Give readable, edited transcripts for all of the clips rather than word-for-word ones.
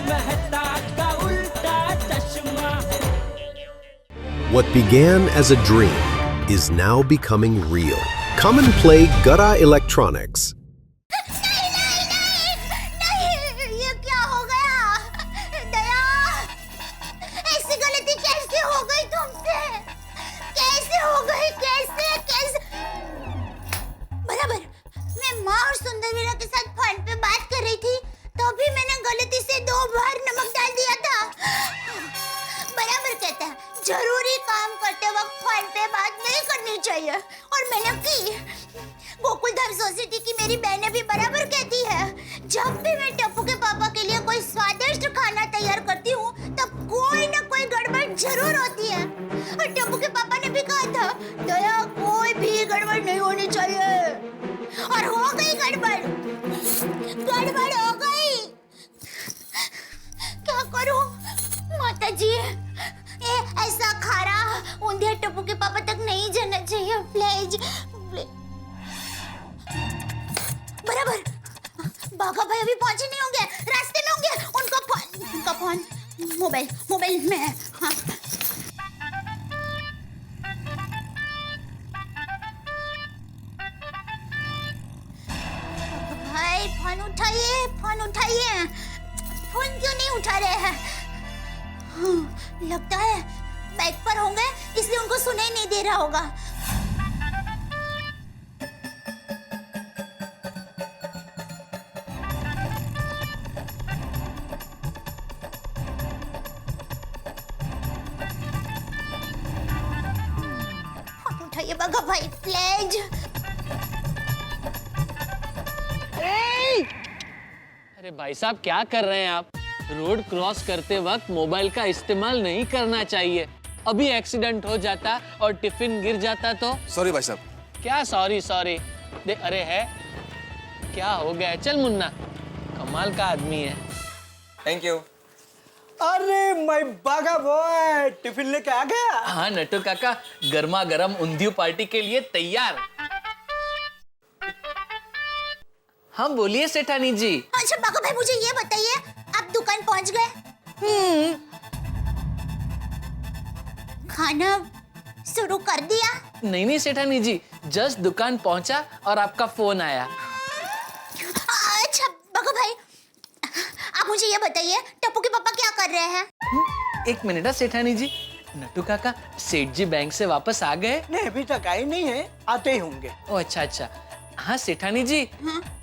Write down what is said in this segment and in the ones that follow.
मेहता का उल्टा चश्मा। What began as a dream is now becoming real. Come and play Gura Electronics. ये क्या हो गया? दया, ऐसी गलती कैसे हो गई तुमसे? कैसे हो गई? कैसे? बराबर, मैं माँ और सुंदरवीरा के साथ फोन पे बात कर रही थी, तभी मैंने गलती से 2 बार नमक डाल दिया था। बराबर कहता है, जरूरी काम करते वक्त फोन पे बात नहीं करनी चाहिए, और मैंने की। गोकुलधाम सोसाइटी की मेरी बहनें भी बराबर कहती है, जब भी मैं टप्पू के पापा के लिए कोई स्वादिष्ट खाना तैयार करती हूँ, तब कोई न कोई गड़बड़ जरूर होती है। और टप्पू के पापा ने भी कहा था, दया कोई भी गड़बड़ नहीं होनी चाहिए, और हो गई गड़बड़ हो गई। क्या करूं माता जी? ऐसा खारा ऊंधिया टप्पू के पापा तक नहीं जाना चाहिए, प्लीज। बराबर, बाघा भाई अभी पहुंचे नहीं होंगे, रास्ते में होंगे। उनका फोन मोबाइल में है। हाँ। भाई फोन उठाइए। फोन क्यों नहीं उठा रहे हैं? लगता है बाइक पर होंगे, इसलिए उनको सुनाई नहीं दे रहा होगा। उठाइए बाघा भाई, प्लीज। अरे भाई साहब, क्या कर रहे हैं आप? रोड क्रॉस करते वक्त मोबाइल का इस्तेमाल नहीं करना चाहिए। अभी एक्सीडेंट हो जाता और टिफिन गिर जाता तो। सॉरी भाई साहब। क्या सॉरी? देख, अरे है क्या हो गया? चल मुन्ना, कमाल का आदमी है। Thank you. अरे मैं बागा बॉय, टिफिन लेके आ गया। हाँ नट्टू काका, गर्मा गर्म ऊंधियो पार्टी के लिए तैयार। हाँ बोलिए सेठानी जी। अच्छा बाघा भाई, मुझे ये बताइए, आप दुकान पहुंच गए? खाना शुरू कर दिया? नहीं सेठानी जी, जस्ट दुकान पहुंचा और आपका फोन आया। अच्छा बाघा भाई, आप मुझे ये बताइए, टप्पू के पापा क्या कर रहे हैं? एक मिनट सेठानी जी। नट्टू काका, सेठ जी बैंक से वापस आ गए? नहीं, अभी तक आए नहीं है, आते ही होंगे। ओ अच्छा। हाँ सेठानी जी,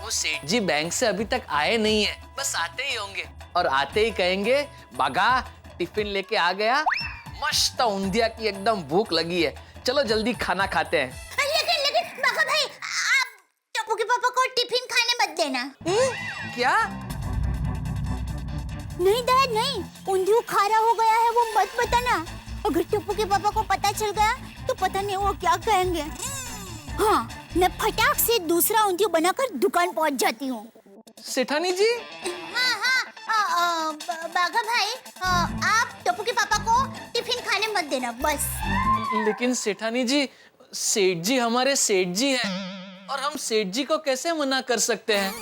वो सेठ जी बैंक से अभी तक आए नहीं है, बस आते ही होंगे, और आते ही कहेंगे, बागा टिफिन लेके आ गया, मस्त ऊंधिया की एकदम भूख लगी है, चलो जल्दी खाना खाते हैं। लेकिन बाघा भाई, आप टप्पू के पापा को टिफिन खाने मत देना। क्या? नहीं दया नहीं, ऊंधियो खारा हो गया है, वो मत बताना। अगर टप्पू के पापा को पता चल गया तो पता नहीं वो क्या कहेंगे। हाँ, मैं फटाक से दूसरा ऊंधियो बनाकर दुकान पहुंच जाती हूँ। सेठानी जी? हाँ, बाघा भाई, आप टप्पू के पापा को टिफिन खाने मत देना, बस। लेकिन सेठानी जी, सेठ जी हमारे सेठ जी हैं, और हम सेठ जी को कैसे मना कर सकते हैं?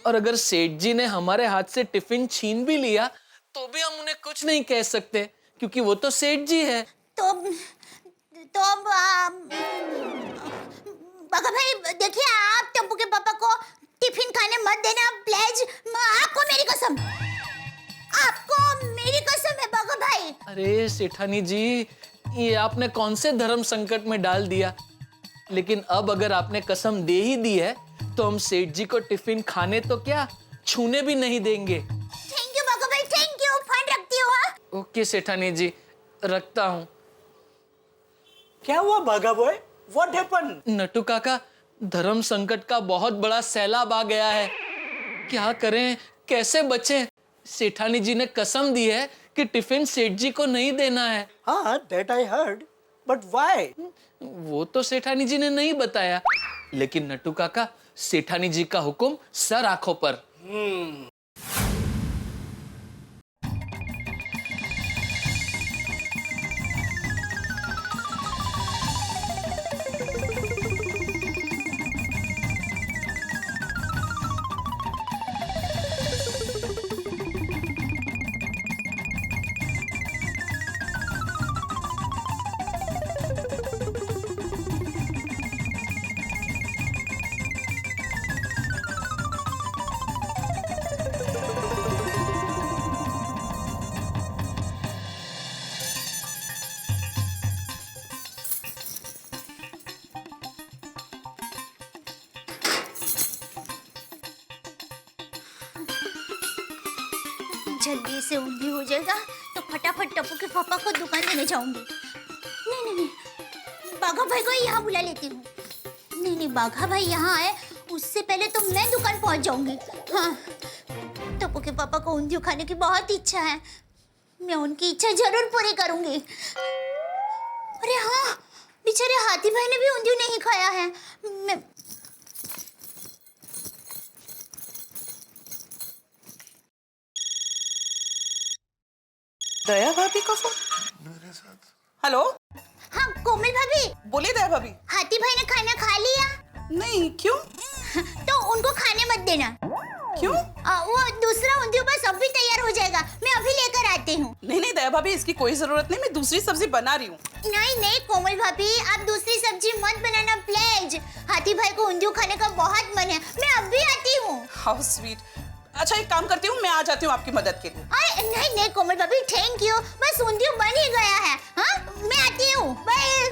और अगर सेठ जी ने हमारे हाथ से टिफिन छीन भी लिया तो भी हम उन्हें कुछ नहीं कह सकते, क्योंकि वो तो सेठ जी है। तो बाघा भाई देखिए, आप टप्पू के पापा को टिफिन खाने मत देना, प्लीज। आपको मेरी कसम है बाघा भाई। अरे सेठानी जी, ये आपने कौन से धर्म संकट में डाल दिया? लेकिन अब अगर आपने कसम दे ही दी है तो हम सेठ जी को टिफिन खाने तो क्या, छूने भी नहीं देंगे। थैंक यू बाघा भाई, थैंक यू। फोन रखती हूँ। ओके सेठानी जी, रखता हूँ। क्या हुआ बागा बॉय? What happened? नट्टू काका, धर्म संकट का बहुत बड़ा सैलाब आ गया है। क्या करें, कैसे बचें? सेठानी जी ने कसम दी है कि टिफिन सेठ जी को नहीं देना है। हाँ, that I heard, but why? वो तो सेठानी जी ने नहीं बताया, लेकिन नट्टू काका, सेठानी जी का हुक्म सर आंखों पर। जल्दी से ऊंधी हो जाएगा तो फटाफट टप्पू के पापा को दुकान देने जाऊंगी। नहीं नहीं नहीं, बाघा भाई को यहाँ बुला लेती हूँ। नहीं नहीं, बाघा भाई यहाँ आए उससे पहले तो मैं दुकान पहुँच जाऊंगी। हाँ, टप्पू के पापा को ऊंधियो खाने की बहुत इच्छा है, मैं उनकी इच्छा जरूर पूरी करूंगी। अरे हाँ, बेचारे हाथी भाई ने भी ऊंधियो नहीं खाया है। मैं दया भाभी का फोन मेरे साथ। हेलो। हाँ कोमल भाभी। बोलिए दया भाभी। हाथी भाई ने खाना खा लिया? नहीं, क्यों? तो उनको खाने मत देना। क्यों? वो दूसरा ऊंधियो बस अभी तैयार हो जाएगा, मैं अभी लेकर आती हूँ। नहीं नहीं दया भाभी, इसकी कोई जरूरत नहीं, मैं दूसरी सब्जी बना रही हूँ। नहीं नहीं कोमल भाभी, आप दूसरी सब्जी मत बनाना प्लीज। हाथी भाई को ऊंधियो खाने का बहुत मन है, मैं अभी आती हूँ। How sweet. अच्छा एक काम करती हूँ, मैं आ जाती हूँ आपकी मदद के लिए। अरे नहीं नहीं कोमल भाभी, थैंक यू, बस ऊंधियो बन ही गया है। हाँ मैं आती हूँ, बाय।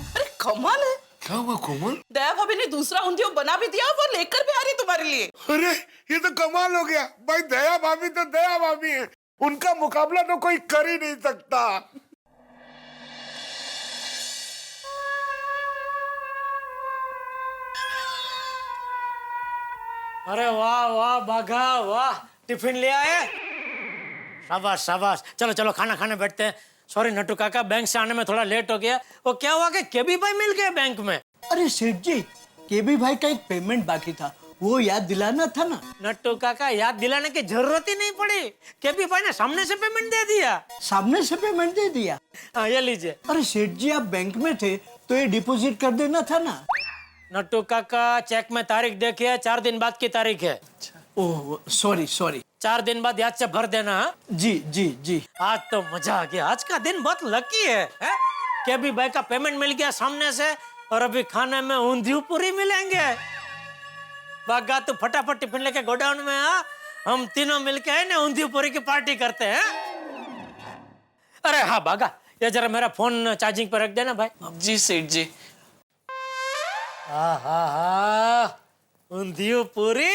अरे कमाल है। क्या हुआ कोमल? दया भाभी ने दूसरा ऊंधियो बना भी दिया, वो लेकर भी आ रही तुम्हारे लिए। अरे ये तो कमाल हो गया भाई। दया भाभी तो दया भाभी है, उनका मुकाबला तो कोई कर ही नहीं सकता। अरे वाह वाह बाघा वाह, टिफिन ले आए? शाबाश शाबाश, चलो चलो खाना खाने बैठते हैं। सॉरी नट्टू काका, बैंक से आने में थोड़ा लेट हो गया। वो क्या हुआ कि केबी भाई मिल गए बैंक में? अरे सेठ जी, केबी भाई का एक पेमेंट बाकी था, वो याद दिलाना था ना। नट्टू काका, याद दिलाने की जरूरत ही नहीं पड़ी, केबी भाई ने सामने से पेमेंट दे दिया। सामने से पेमेंट दे दिया? हाँ ये लीजिए। अरे सेठ जी, आप बैंक में थे तो ये डिपॉजिट कर देना था ना। नट्टू काका, चेक में तारीख देखिए, 4 दिन बाद की तारीख है। Oh sorry sorry. 4 दिन बाद याद से भर देना। हाँ? जी जी जी। आज तो मजा आ गया, आज का दिन बहुत लकी है? केबी भाई का पेमेंट मिल गया सामने से, और अभी खाने में ऊंधियो पूरी मिलेंगे। बागा तू फटाफट टिफिन लेके गोडाउन में आ, हम तीनों मिलके है ना ऊंधियो पूरी की पार्टी करते हैं। अरे हाँ बागा, ये जरा मेरा फोन चार्जिंग पर रख देना भाई। जी सेठ जी। हाँ ऊंधियो पूरी।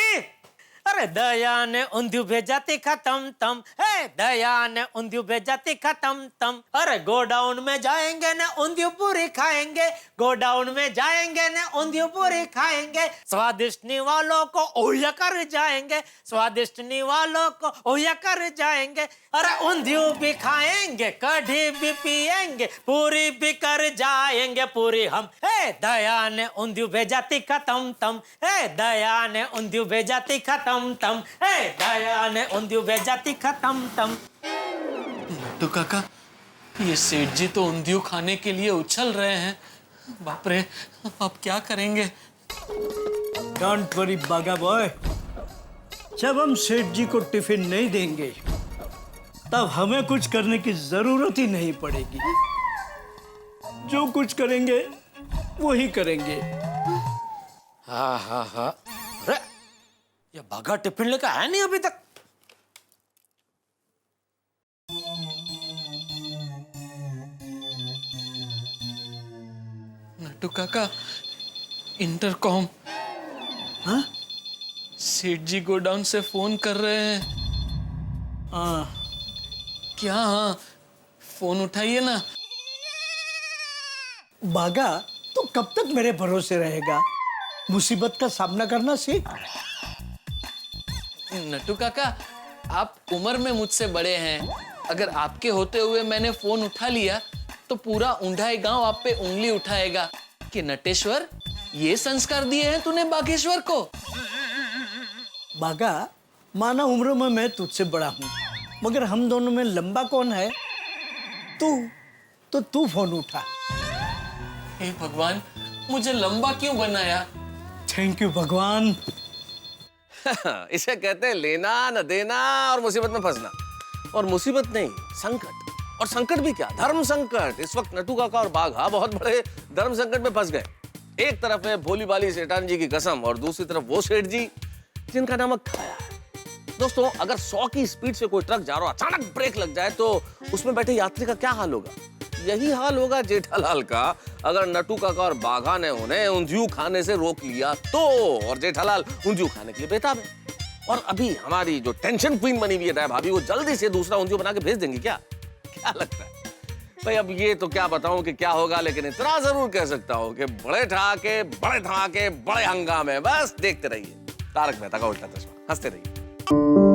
अरे दया ने ऊंधियो भेजा तीखा तम तम, है दया ने ऊंधियो भेजा तीखा तम तम। अरे गोडाउन में जाएंगे न ऊंधियो पूरी खाएंगे, गोडाउन में जाएंगे न ऊंधियो पूरी खाएंगे। स्वादिष्ट निवालों को ओया कर जाएंगे, स्वादिष्ट निवालों को ओया कर जाएंगे। अरे ऊंधियो भी खाएंगे, कढ़ी भी पिएंगे, पूरी भी कर जाएंगे पूरी हम। है दया ने ऊंधियो भेजा तीखा तम तम, है दया ने ऊंधियो भेजा तीखा तम तम, है दया ने ऊंधियो भेजा तीखा तम तम। नट्टू काका, ये सेठ जी तो ऊंधियो खाने के लिए उछल रहे हैं। बाप रे, अब क्या करेंगे? डोंट वरी बागा बॉय, जब हम सेठ जी को टिफिन नहीं देंगे तब हमें कुछ करने की जरूरत ही नहीं पड़ेगी। जो कुछ करेंगे वो ही करेंगे। हाँ हाँ हाँ। अरे ये बागा टिफिन लेकर आया नहीं अभी तक। नट्टू काका, इंटरकॉम। हाँ? सेठ जी गोडाउन से फोन कर रहे हैं। हाँ। क्या? हाँ, फोन उठाइए ना। बागा, तो कब तक मेरे भरोसे रहेगा? मुसीबत का सामना करना सीख। नट्टू काका, आप उम्र में मुझसे बड़े हैं। अगर आपके होते हुए मैंने फोन उठा लिया तो पूरा ऊंढाई गांव आप पे उंगली उठाएगा कि नटेश्वर, ये संस्कार दिए हैं तूने बागेश्वर को। बागा, माना उम्र में मैं तुझसे बड़ा हूँ, मगर हम दोनों में लंबा कौन है? तू फोन उठा। हे भगवान, मुझे लंबा क्यों बनाया? थैंक यू भगवान। इसे कहते हैं लेना न देना और मुसीबत में फंसना। और मुसीबत नहीं, संकट। और संकट भी क्या, धर्म संकट। इस वक्त नट्टू काका और बाघा बहुत बड़े धर्म संकट में फंस गए। एक तरफ है भोली भाली सेठान जी की कसम, और दूसरी तरफ वो सेठ जी जिनका नमक खाया है। दोस्तों, अगर 100 की स्पीड से कोई ट्रक जा रहा हो, अचानक ब्रेक लग जाए तो उसमें बैठे यात्री का क्या हाल होगा? यही हाल होगा जेठालाल का अगर नट्टू काका और बाघा ने उन्हें ऊंधियो खाने से रोक लिया तो। और जेठालाल ऊंधियो खाने के लिए बेताब है। और अभी हमारी जो टेंशन क्वीन बनी हुई है दया भाभी, वो जल्दी से दूसरा ऊंधियो बना के भेज देंगी क्या? क्या लगता है भाई? अब ये तो क्या बताऊं कि क्या होगा, लेकिन इतना जरूर कह सकता हूं कि बड़े ठहाके, बड़े धमाके, बड़े हंगामे, बस देखते रहिए तारक मेहता का उल्टा चश्मा, हंसते रहिए।